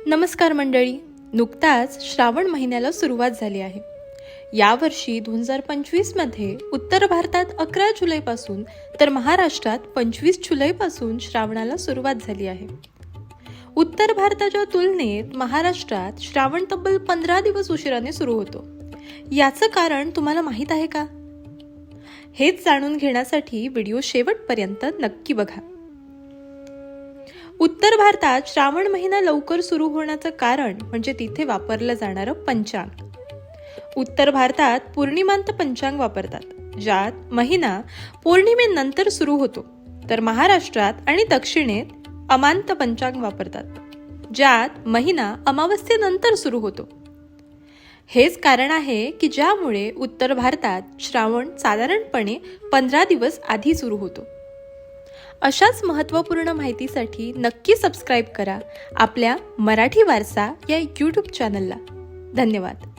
नमस्कार मंडळी. नुकताच श्रावण महिन्याला सुरुवात झाली आहे. यावर्षी 2025 मध्ये उत्तर भारतात 11 जुलैपासून तर महाराष्ट्रात 25 जुलैपासून श्रावणाला सुरुवात झाली आहे. उत्तर भारताच्या तुलनेत महाराष्ट्रात श्रावण तब्बल 15 दिवस उशिराने सुरू होतो. याचं कारण तुम्हाला माहीत आहे का? हेच जाणून घेण्यासाठी व्हिडिओ शेवटपर्यंत नक्की बघा. उत्तर भारतात श्रावण महिना लवकर सुरू होण्याचं कारण म्हणजे तिथे वापरलं जाणारं पंचांग. उत्तर भारतात पूर्णिमांत पंचांग वापरतात, ज्यात महिना पौर्णिमेनंतर सुरू होतो, तर महाराष्ट्रात आणि दक्षिणेत अमांत पंचांग वापरतात, ज्यात महिना अमावस्येनंतर सुरू होतो. हेच कारण आहे की ज्यामुळे उत्तर भारतात श्रावण साधारणपणे 15 दिवस आधी सुरू होतो. अशाच महत्त्वपूर्ण माहितीसाठी नक्की सबस्क्राईब करा आपल्या मराठी वारसा या यूट्यूब चॅनलला. धन्यवाद.